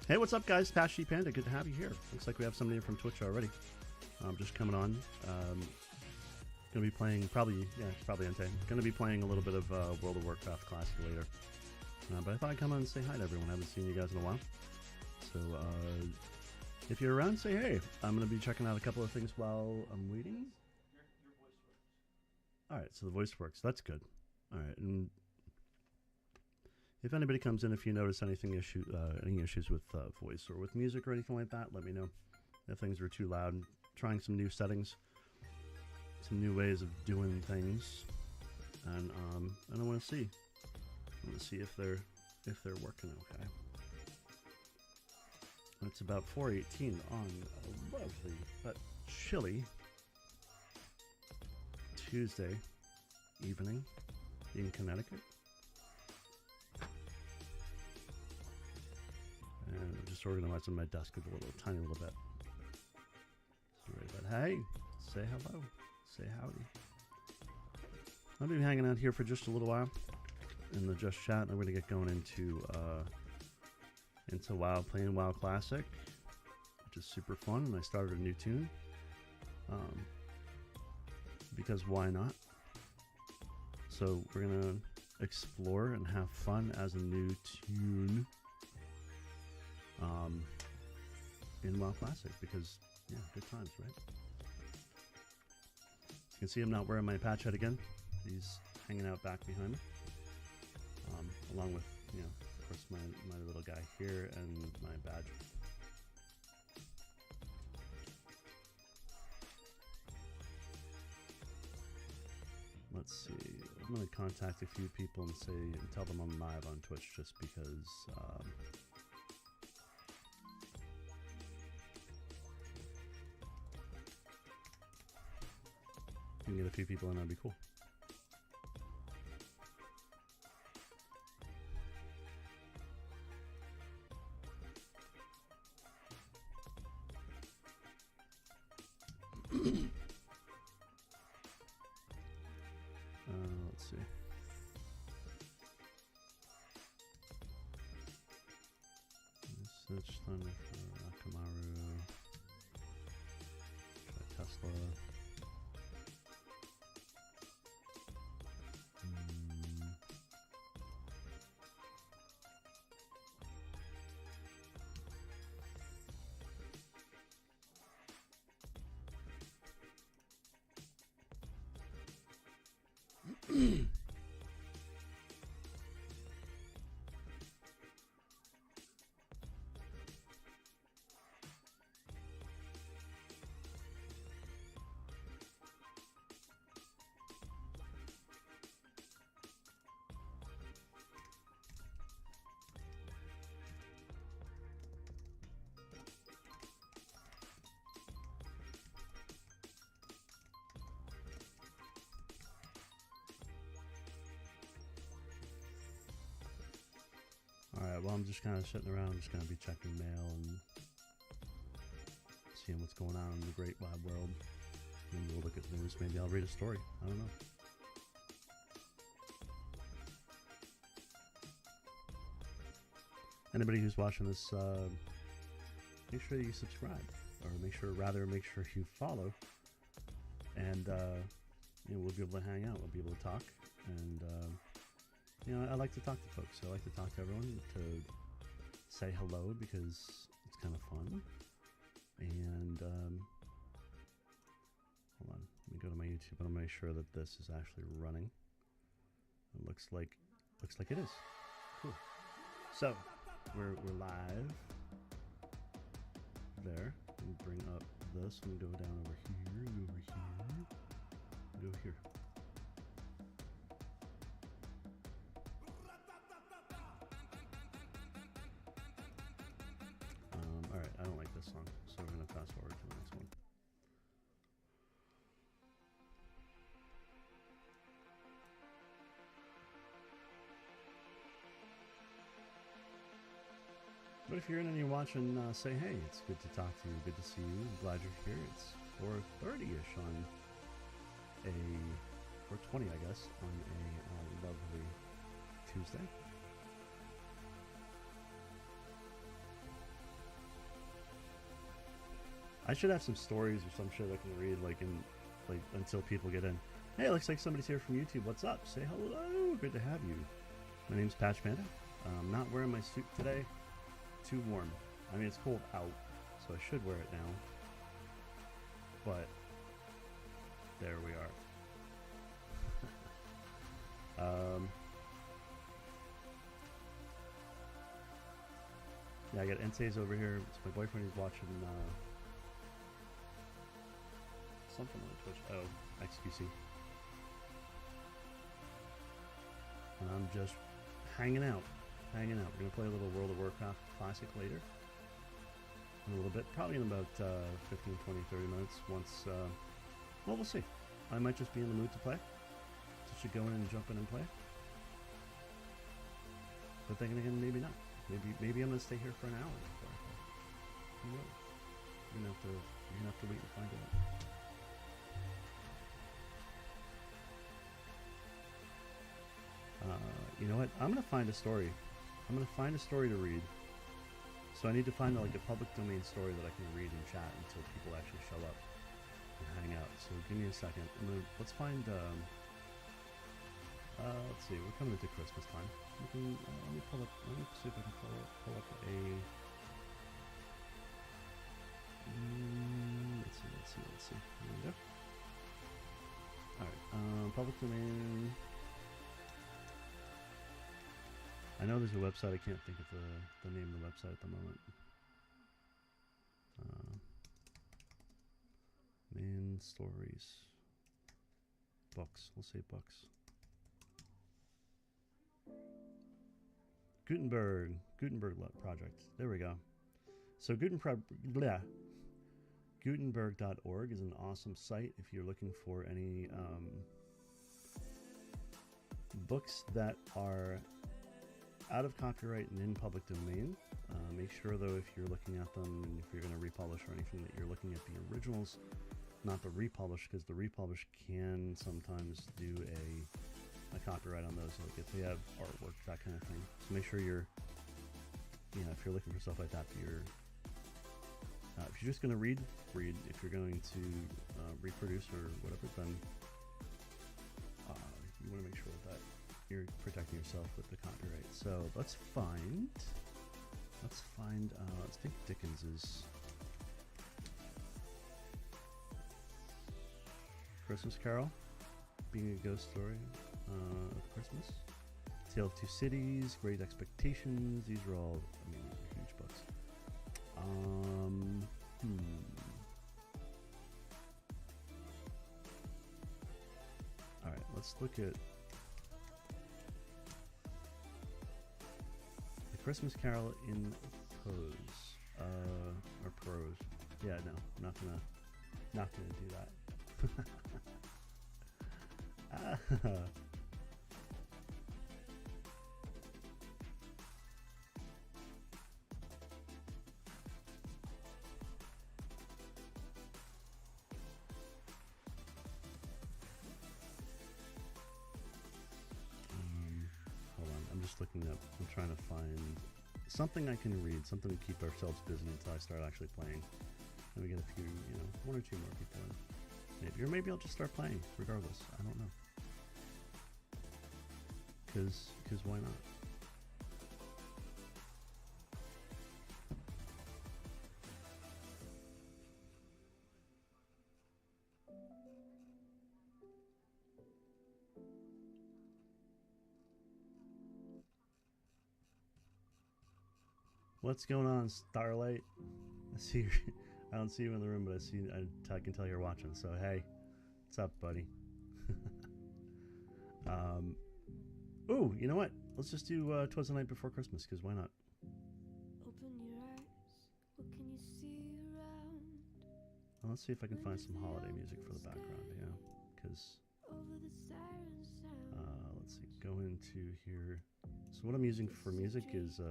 Hey, what's up, guys? Pashy Panda, good to have you here. Looks like we have somebody from Twitch already. Just coming on. Gonna be playing probably Entei. Gonna be playing a little bit of World of Warcraft Classic later. But I thought I'd come on and say hi to everyone. I haven't seen you guys in a while. So if you're around, say hey. I'm gonna be checking out a couple of things while I'm waiting. Your voice works. All right, so the voice works. That's good. All right, and if anybody comes in, if you notice any issues with voice or with music or anything like that, let me know. If things are too loud, trying some new settings, some new ways of doing things, and I want to see. I want to see if they're working okay. It's about 4:18 on a lovely but chilly Tuesday evening in Connecticut. And I'm just organizing my desk a tiny little bit. But hey, say hello, say howdy. I'll be hanging out here for just a little while in the Just Chat, and I'm going to get going into WoW, playing WoW Classic, which is super fun, and I started a new tune. Because why not? So we're going to explore and have fun as a new tune in WoW Classic, because yeah, good times, right? As you can see, I'm not wearing my patch head again. He's hanging out back behind me, along with, you know, of course, my little guy here and my badge. Let's see. I'm going to contact a few people and tell them I'm live on Twitch, just because. If we can get a few people in, that'd be cool. Let's see. Search Thunder for Akamaru. Try Tesla. Alright, well, I'm just kind of sitting around. I'm just going to be checking mail and seeing what's going on in the great wide world. Maybe we'll look at news. Maybe I'll read a story. I don't know. Anybody who's watching this, make sure you subscribe. Or make sure you follow. And, you know, we'll be able to hang out. We'll be able to talk. And, you know, I like to talk to folks. I like to talk to everyone, to say hello, because it's kind of fun. And hold on, let me go to my YouTube and I'll make sure that this is actually running. It looks like it is. Cool. So we're live there. Let me bring up this and go down over here, and over here, and over here. Alright, I don't like this song, so we're going to fast forward to the next one. But if you're in and you're watching, say hey. It's good to talk to you, good to see you. I'm glad you're here. It's 4:30-ish on a 4:20, I guess, on a lovely Tuesday. I should have some stories or some shit I can read, like until people get in. Hey, it looks like somebody's here from YouTube. What's up? Say hello. Good to have you. My name's Patch Panda. I'm not wearing my suit today. Too warm. I mean, it's cold out, so I should wear it now. But there we are. Yeah, I got Entei's over here. So my boyfriend is watching something on Twitch. Oh, XQC. And I'm just hanging out. We're gonna play a little World of Warcraft Classic later. In a little bit, probably in about 15, 20, 30 minutes. Once, well, we'll see. I might just be in the mood to play. So should go in and jump in and play. But then again, maybe not. Maybe I'm gonna stay here for an hour before I play. Who knows? You're gonna have to wait and find out. You know what? I'm gonna find a story. I'm gonna find a story to read. So I need to find like a public domain story that I can read and chat until people actually show up and hang out. So give me a second. Let's find. Let's see. We're coming into Christmas time. Let me pull up. Let me see if I can pull up a. Let's see. Here we go. All right. Public domain. I know there's a website. I can't think of the name of the website at the moment. Main stories. Books. We'll say books. Gutenberg project. There we go. So Gutenberg.org is an awesome site if you're looking for any books that are out of copyright and in public domain. Make sure though, if you're looking at them, and if you're going to republish or anything, that you're looking at the originals, not the republish, because the republish can sometimes do a copyright on those, like if they have artwork, that kind of thing. So make sure you're, if you're looking for stuff like that, you're if you're just going to read. If you're going to reproduce or whatever, then you want to make sure that you're protecting yourself with the copyright. So let's think Dickens's Christmas Carol, being a ghost story of Christmas. Tale of Two Cities, Great Expectations. These are all, huge books. All right, let's look at The Christmas Carol in prose, or prose. Yeah, no, I'm not gonna do that. Hold on, I'm just looking up. I'm trying to find something I can read, something to keep ourselves busy until I start actually playing. Let me get a few, one or two more people in. Maybe I'll just start playing, regardless. I don't know. Because why not? What's going on, Starlight? I see you. I don't see you in the room, but I can tell you're watching. So hey, what's up, buddy? Ooh, you know what? Let's just do 'Twas the Night Before Christmas, because why not? Open your eyes, what can you see around? Well, let's see if I can find some holiday music for the background, because let's see, go into here. So what I'm using for music is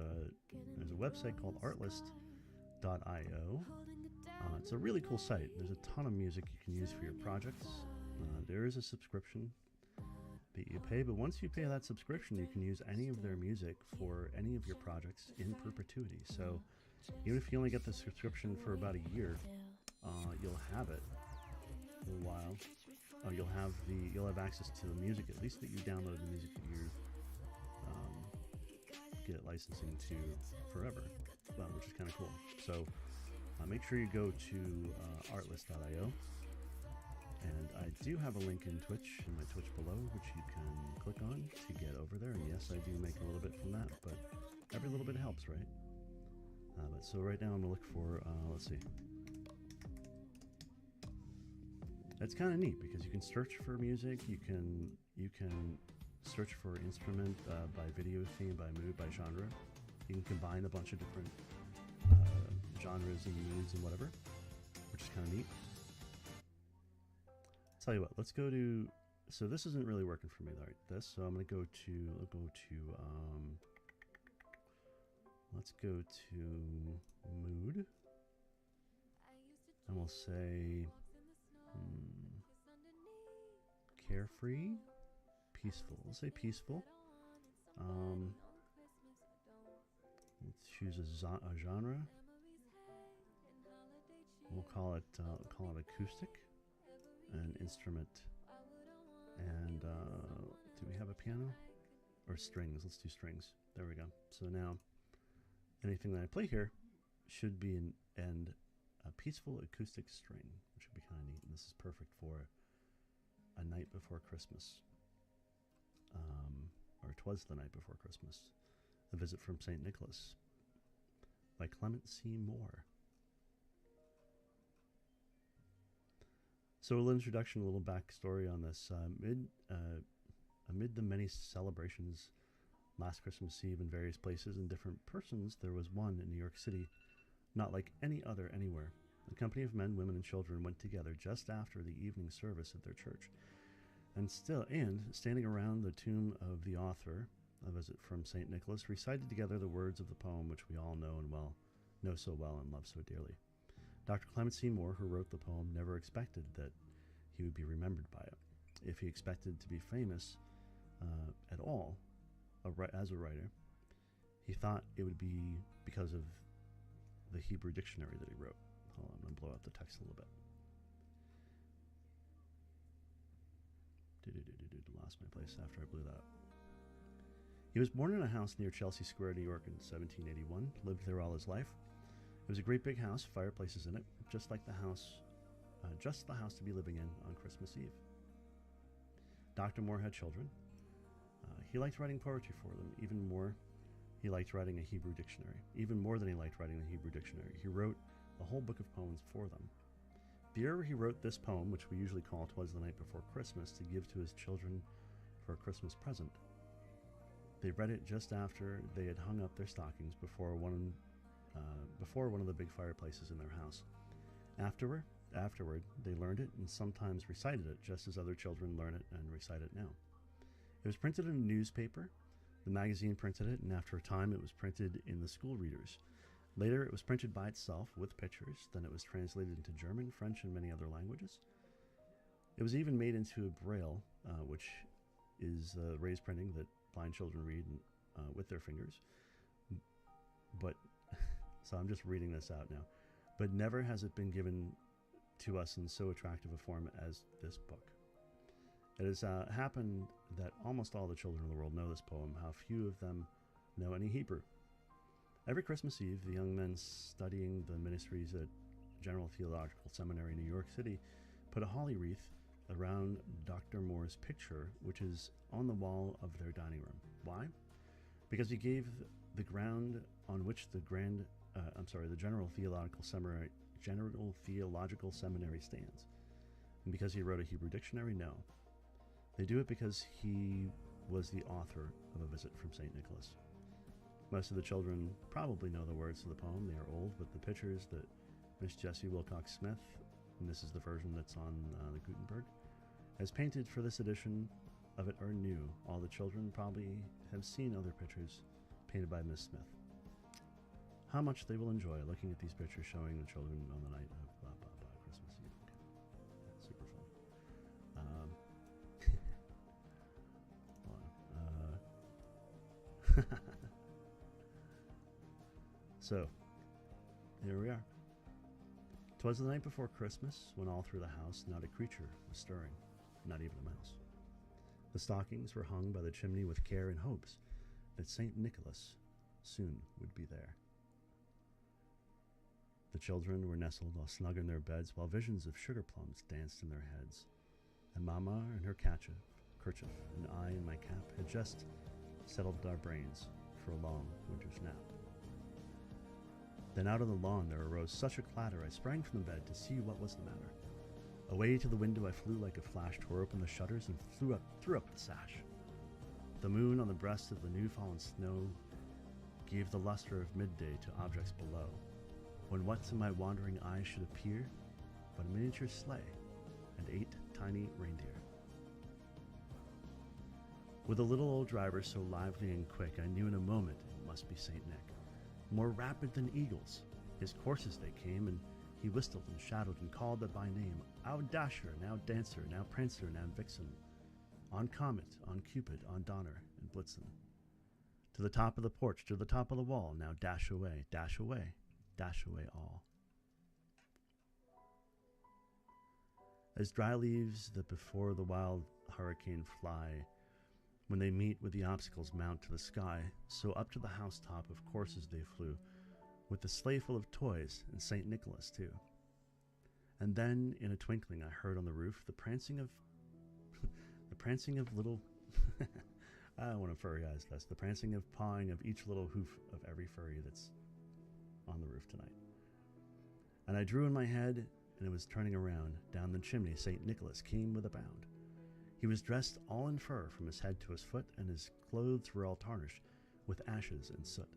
there's a website called artlist.io. It's a really cool site. There's a ton of music you can use for your projects. There is a subscription that you pay, but once you pay that subscription, you can use any of their music for any of your projects in perpetuity. So even if you only get the subscription for about a year, you'll have it for a while. You'll have access to the music, at least that you download the music that you get licensing to forever, which is kind of cool. So make sure you go to artlist.io, and I do have a link in Twitch, in my Twitch below, which you can click on to get over there. And yes, I do make a little bit from that, but every little bit helps, right? But so right now I'm gonna look for, let's see. It's kind of neat because you can search for music. You can search for instrument by video theme, by mood, by genre. You can combine a bunch of different genres and moods and whatever, which is kind of neat. Tell you what, let's go to. So this isn't really working for me, right? So I'm gonna go to. Let's go to mood, and we'll say. Carefree, peaceful. We'll say peaceful. Let's choose a genre. We'll call it acoustic, an instrument. And do we have a piano or strings? Let's do strings. There we go. So now, anything that I play here should be a peaceful acoustic string, which would be kind of neat. And this is perfect for A Night Before Christmas, or 'Twas the Night Before Christmas, A Visit from St. Nicholas by Clement C. Moore. So a little introduction, a little backstory on this. Amid the many celebrations last Christmas Eve in various places and different persons, there was one in New York City, not like any other anywhere. A company of men, women, and children went together just after the evening service at their church, and standing around the tomb of the author, A Visit from St. Nicholas, recited together the words of the poem which we all know so well and love so dearly. Dr. Clement C. Moore, who wrote the poem, never expected that he would be remembered by it. If he expected to be famous at all as a writer, he thought it would be because of the Hebrew dictionary that he wrote. Hold on, I'm going to blow up the text a little bit. Lost my place after I blew that up. He was born in a house near Chelsea Square, New York in 1781, lived there all his life. It was a great big house, fireplaces in it, just the house to be living in on Christmas Eve. Dr. Moore had children. He liked writing poetry for them. Even more, he liked writing a Hebrew dictionary. Even more than he liked writing the Hebrew dictionary, he wrote a whole book of poems for them. The year he wrote this poem, which we usually call 'Twas the Night Before Christmas, to give to his children for a Christmas present. They read it just after they had hung up their stockings before one of the big fireplaces in their house. Afterward, they learned it and sometimes recited it, just as other children learn it and recite it now. It was printed in a newspaper. The magazine printed it, and after a time it was printed in the school readers. Later it was printed by itself with pictures. Then it was translated into German, French, and many other languages. It was even made into a braille, which is raised printing that blind children read with their fingers. But so I'm just reading this out now. But never has it been given to us in so attractive a form as this book. It has happened that almost all the children in the world know this poem. How few of them know any Hebrew. Every Christmas Eve, the young men studying the ministries at General Theological Seminary in New York City put a holly wreath around Dr. Moore's picture, which is on the wall of their dining room. Why? Because he gave the ground on which the General Theological Seminary stands. And because he wrote a Hebrew dictionary? No. They do it because he was the author of A Visit from St. Nicholas. Most of the children probably know the words to the poem. They are old, but the pictures that Miss Jessie Wilcox Smith, and this is the version that's on the Gutenberg, has painted for this edition of it are new. All the children probably have seen other pictures painted by Miss Smith. How much they will enjoy looking at these pictures showing the children on the night of Christmas Eve. Okay. Yeah, super fun. Hold on. So, here we are. 'Twas the night before Christmas, when all through the house not a creature was stirring, not even a mouse. The stockings were hung by the chimney with care and hopes that St. Nicholas soon would be there. The children were nestled all snug in their beds, while visions of sugar plums danced in their heads. And Mama in her kerchief, and I in my cap had just settled our brains for a long winter's nap. Then out on the lawn there arose such a clatter, I sprang from the bed to see what was the matter. Away to the window I flew like a flash, tore open the shutters, and threw up the sash. The moon on the breast of the new-fallen snow gave the luster of midday to objects below, when what to my wandering eyes should appear but a miniature sleigh and 8 tiny reindeer. With a little old driver so lively and quick, I knew in a moment it must be St. Nick. More rapid than eagles, his coursers they came, and he whistled and shadowed and called them by name. Out Dasher, now Dancer, now Prancer, now Vixen, on Comet, on Cupid, on Donner, and Blitzen. To the top of the porch, to the top of the wall, now dash away, dash away, dash away all. As dry leaves that before the wild hurricane fly, when they meet with the obstacles mount to the sky, so up to the housetop of courses they flew, with the sleigh full of toys, and St. Nicholas too. And then, in a twinkling, I heard on the roof the prancing of little I want to furryize this. The prancing of pawing of each little hoof of every furry that's on the roof tonight. And I drew in my head, and it was turning around. Down the chimney St. Nicholas came with a bound. He was dressed all in fur from his head to his foot, and his clothes were all tarnished with ashes and soot.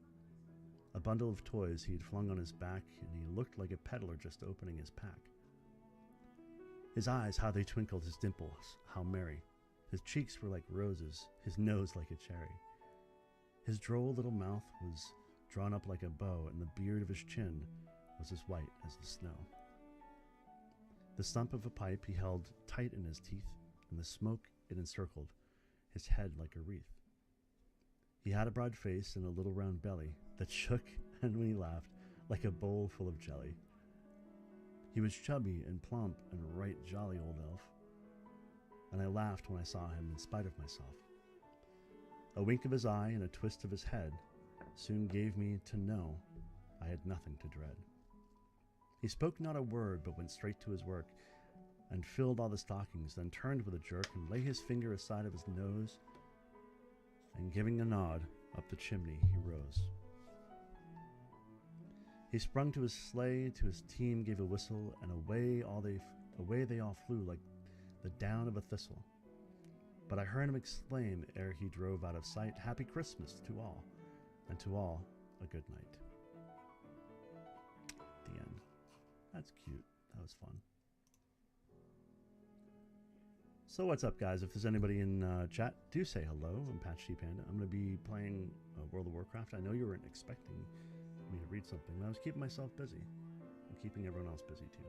A bundle of toys he had flung on his back, and he looked like a peddler just opening his pack. His eyes, how they twinkled, his dimples, how merry. His cheeks were like roses, his nose like a cherry. His droll little mouth was drawn up like a bow, and the beard of his chin was as white as the snow. The stump of a pipe he held tight in his teeth, and the smoke it encircled his head like a wreath. He had a broad face and a little round belly that shook, and when he laughed, like a bowl full of jelly. He was chubby and plump and right jolly old elf, and I laughed when I saw him in spite of myself. A wink of his eye and a twist of his head soon gave me to know I had nothing to dread. He spoke not a word, but went straight to his work, and filled all the stockings, then turned with a jerk, and lay his finger aside of his nose, and giving a nod, up the chimney he rose. He sprung to his sleigh, to his team gave a whistle, and away they all flew like the down of a thistle. But I heard him exclaim, ere he drove out of sight, Happy Christmas to all, and to all a good night. The end. That's cute. That was fun. So what's up, guys? If there's anybody in chat, do say hello. I'm Patch T Panda. I'm going to be playing World of Warcraft. I know you weren't expecting me to read something, but I was keeping myself busy. I'm keeping everyone else busy, too.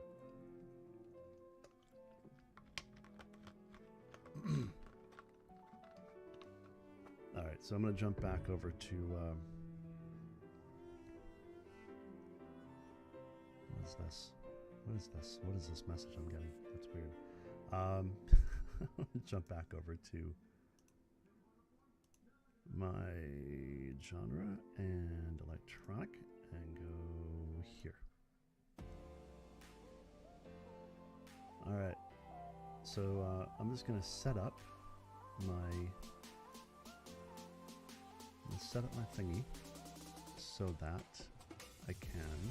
Alright, so I'm going to jump back over to... what is this? What is this? What is this message I'm getting? That's weird. Jump back over to my genre and electronic and go here. Alright, so I'm just going to set up my thingy so that I can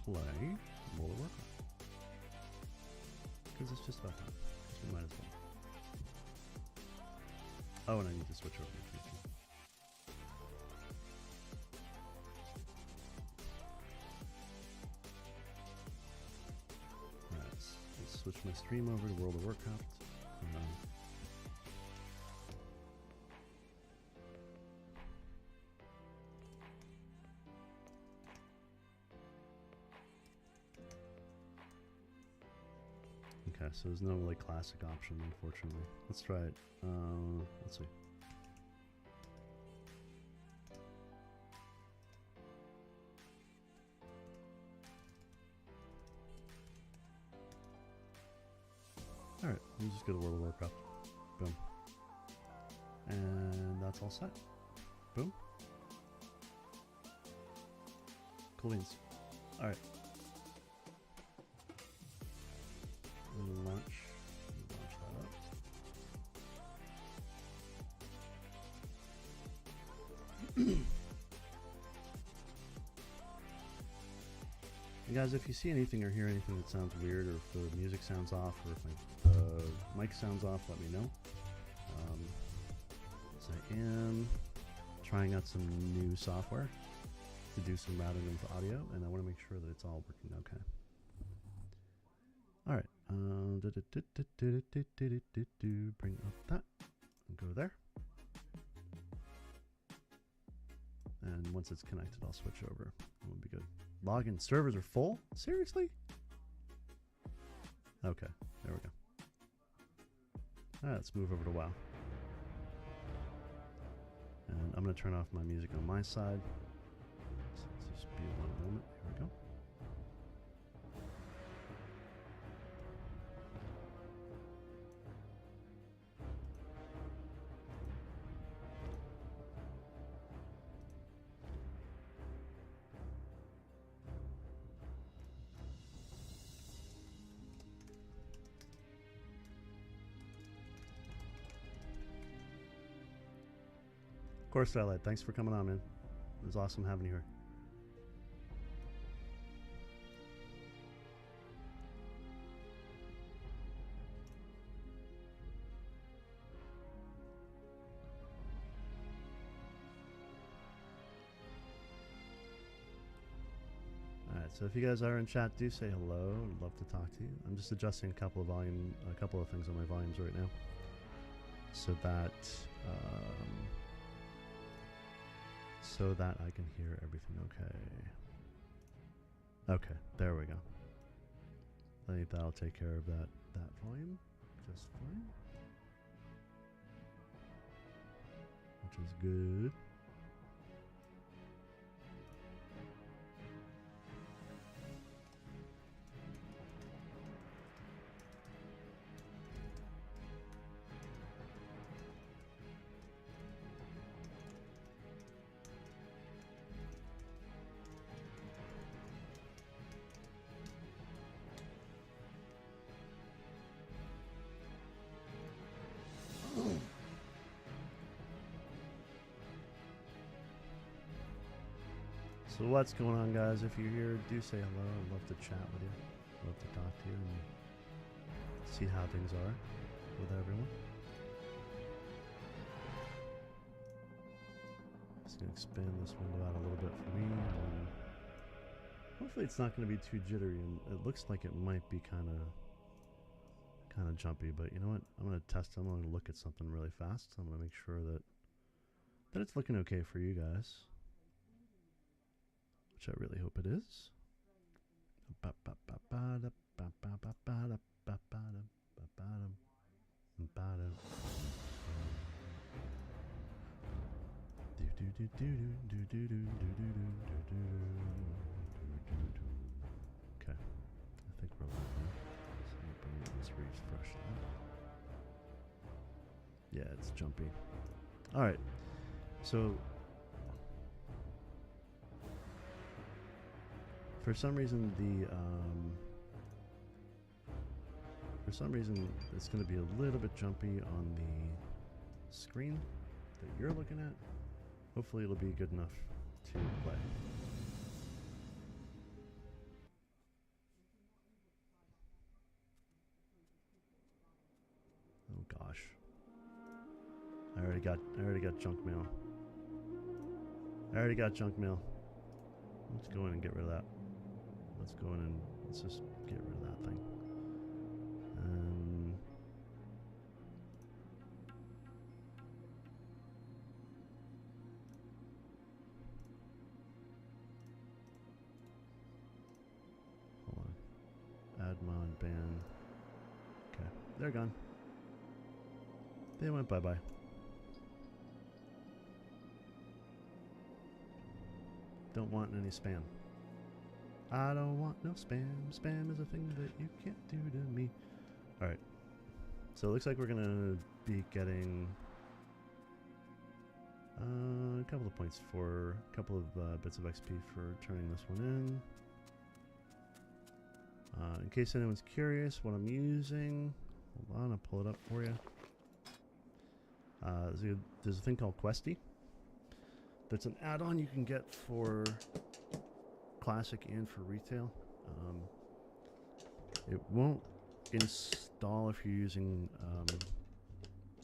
play World of Warcraft. Because it's just about time. We might as well. Oh, and I need to switch over to PC. Alright, let's switch my stream over to World of Warcraft. Okay, so there's no really classic option, unfortunately. Let's try it. Let's see. Alright, we'll just go to World of Warcraft. Boom. And that's all set. Boom. Cool beans. Alright. Launch that up. And guys, if you see anything or hear anything that sounds weird, or if the music sounds off, or if my mic sounds off, let me know. So I am trying out some new software to do some routing of audio, and I want to make sure that it's all working okay. All right. Bring up that and go there. And once it's connected, I'll switch over. It will be good. Login servers are full? Seriously? Okay, there we go. All right, let's move over to WoW. And I'm going to turn off my music on my side. So let's just be one moment. Here we go. Of course, Starlight. Thanks for coming on, man. It was awesome having you here. Alright, so if you guys are in chat, do say hello. I'd love to talk to you. I'm just adjusting a couple of things on my volumes right now, so that I can hear everything okay. Okay, there we go. I think that'll take care of that volume just fine, which is good. So what's going on, guys? If you're here, do say hello. I'd love to chat with you. I'd love to talk to you and see how things are with everyone. Just gonna expand this window out a little bit for me. And hopefully it's not gonna be too jittery, and it looks like it might be kind of jumpy, but you know what? I'm gonna test. I'm gonna look at something really fast. I'm gonna make sure that it's looking okay for you guys, which I really hope it is. Okay, I think we're live now. So let's refresh that. Yeah, it's jumpy. All right, so for some reason it's going to be a little bit jumpy on the screen that you're looking at. Hopefully it'll be good enough to play. Oh gosh. I already got junk mail. Let's go in and get rid of that. Let's go in and let's just get rid of that thing. Hold on. Add mod ban. Okay, they're gone. They went bye-bye. Don't want any spam. I don't want no spam. Spam is a thing that you can't do to me. Alright. So it looks like we're gonna be getting a couple of points for a couple of bits of XP for turning this one in. In case anyone's curious what I'm using, hold on, I'll pull it up for you. There's a thing called Questy. That's an add-on you can get for Classic and for Retail. It won't install if you're using...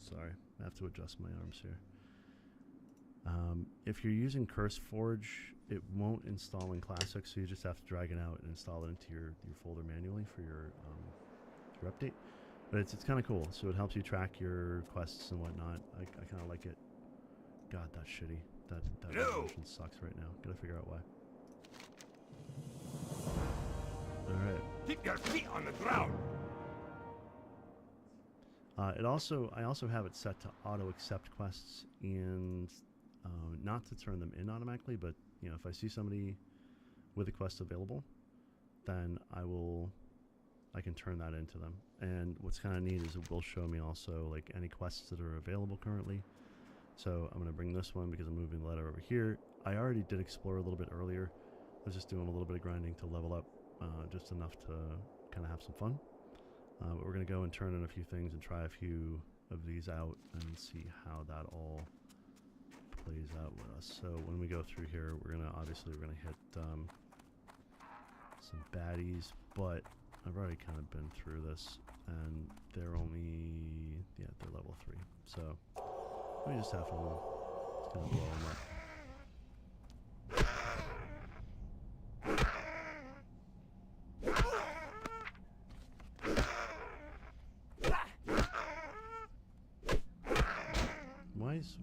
sorry, I have to adjust my arms here. If you're using CurseForge, it won't install in Classic, so you just have to drag it out and install it into your folder manually for your update. But it's kind of cool, so it helps you track your quests and whatnot. I kind of like it. God, that's shitty. That resolution sucks right now. Gotta figure out why. Alright. Keep your feet on the ground. I also have it set to auto accept quests and not to turn them in automatically, but you know, if I see somebody with a quest available, then I can turn that into them. And what's kind of neat is it will show me also like any quests that are available currently. So I'm going to bring this one because I'm moving the letter over here. I already did explore a little bit earlier. I was just doing a little bit of grinding to level up, just enough to kind of have some fun. But we're going to go and turn in a few things and try a few of these out and see how that all plays out with us. So when we go through here, we're going to hit some baddies, but I've already kind of been through this, and they're level 3. So we just have fun with them. Just kind of blow them up.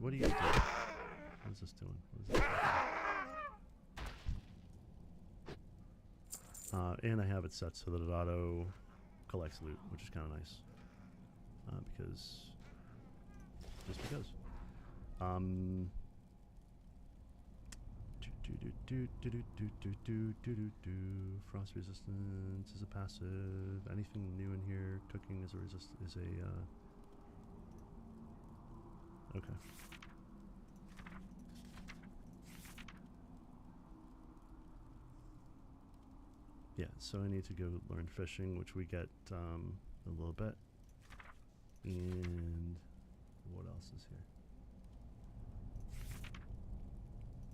What are you doing? What is this doing? And I have it set so that it auto collects loot, which is kind of nice. Because. Frost resistance is a passive. Anything new in here? Cooking is a okay. Yeah, so I need to go learn fishing, which we get a little bit. And what else is here?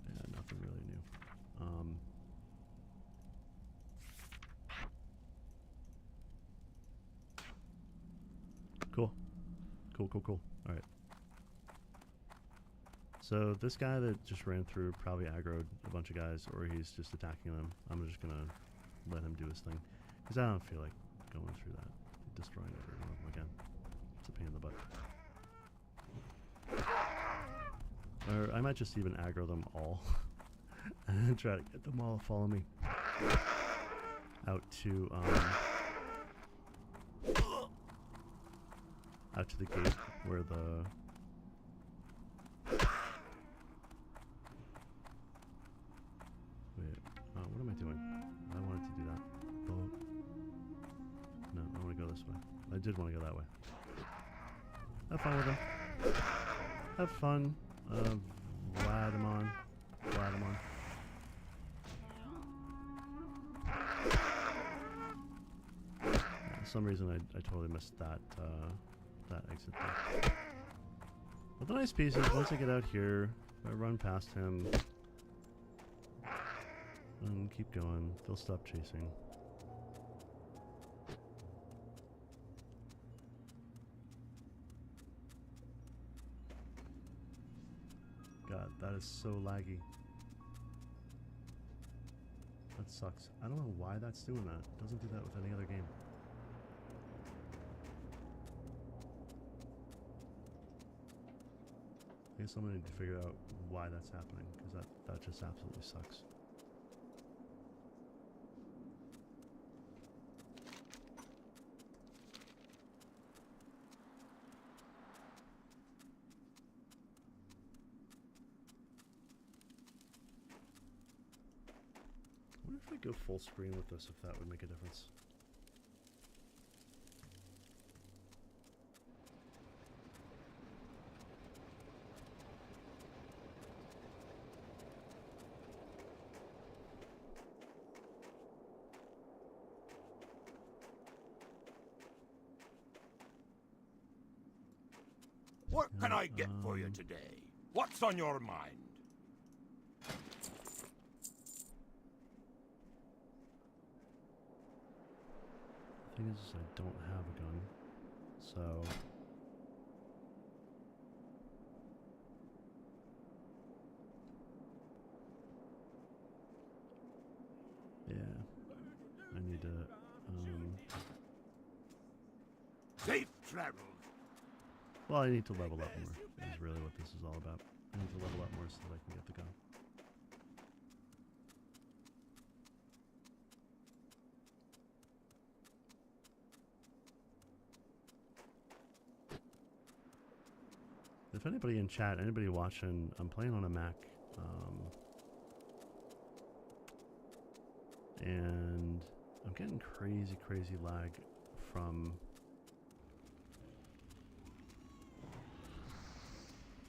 Yeah, nothing really new. Cool. Cool. All right. So this guy that just ran through probably aggroed a bunch of guys, or he's just attacking them. I'm just gonna let him do his thing, because I don't feel like going through that, destroying everyone again. It's a pain in the butt. Or I might just even aggro them all and try to get them all to follow me out to the gate where the what am I doing? I wanted to do that. No, I want to go this way. I did want to go that way. Have fun with them. Have fun. Vladimon. For some reason I totally missed that exit there. But the nice piece is once I get out here, I run past him and keep going. They'll stop chasing. God, that is so laggy. That sucks. I don't know why that's doing that. It doesn't do that with any other game. I guess I'm gonna need to figure out why that's happening, because that just absolutely sucks. I wonder if I go full screen with this, if that would make a difference. I get for you today? What's on your mind? The thing is, I don't have a gun, so yeah, I need to Safe travels. well, I need to level up more. Is really what this is all about. I need to level up more so that I can get the gun. If anybody in chat, anybody watching, I'm playing on a Mac, and I'm getting crazy lag from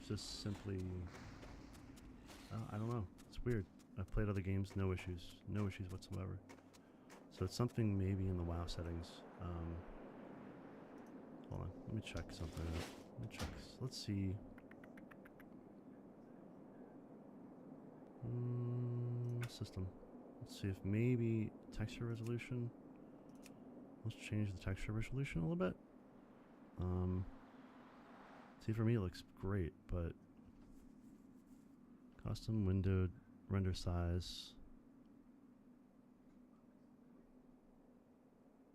just simply, I don't know, it's weird. I've played other games, no issues whatsoever. So it's something maybe in the WoW settings. Hold on, let me check something out. Let's see. System. Let's see if maybe texture resolution. Let's change the texture resolution a little bit. See, for me it looks great, but custom windowed render size.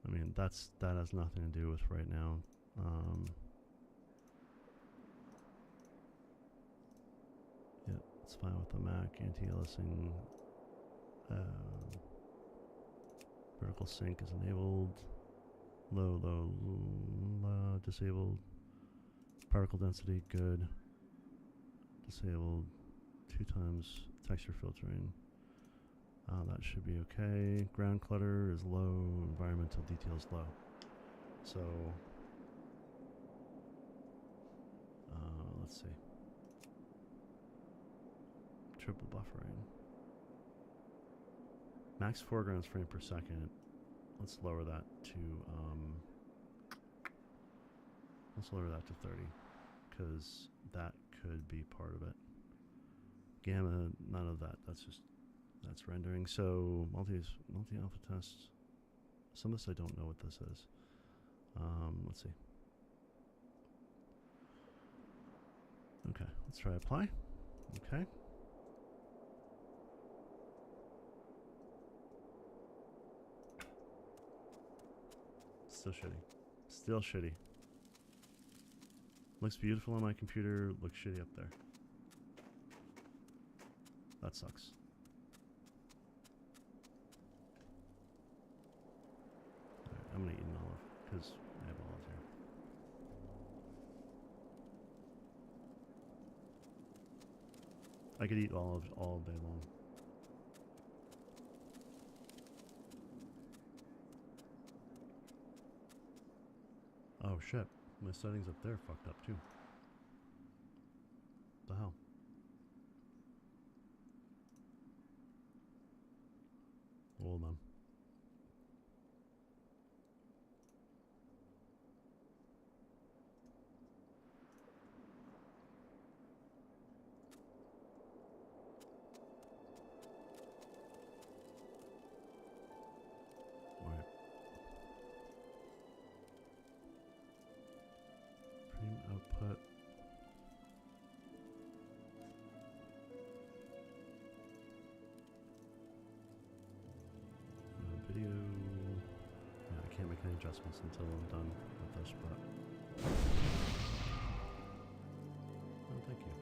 I mean, that has nothing to do with right now. Yeah, it's fine with the Mac. Anti-aliasing. Vertical sync is enabled. Low, disabled. Particle density, good. Disabled. 2 times texture filtering. That should be okay. Ground clutter is low. Environmental details low. So, let's see. Triple buffering. Max foregrounds frame per second. Let's lower that to 30, because that could be part of it. Gamma, none of that. That's rendering. So multi alpha test. Some of this I don't know what this is. Let's see. Okay, let's try apply. Okay. Still shitty. Still shitty. Looks beautiful on my computer, looks shitty up there. That sucks. Alright, I'm gonna eat an olive, because I have olives here. I could eat olives all day long. Oh shit, my settings up there fucked up too. The hell? Hold on. Alright. Frame output. Video. Yeah, I can't make any adjustments until I'm done with this, but. Oh, thank you.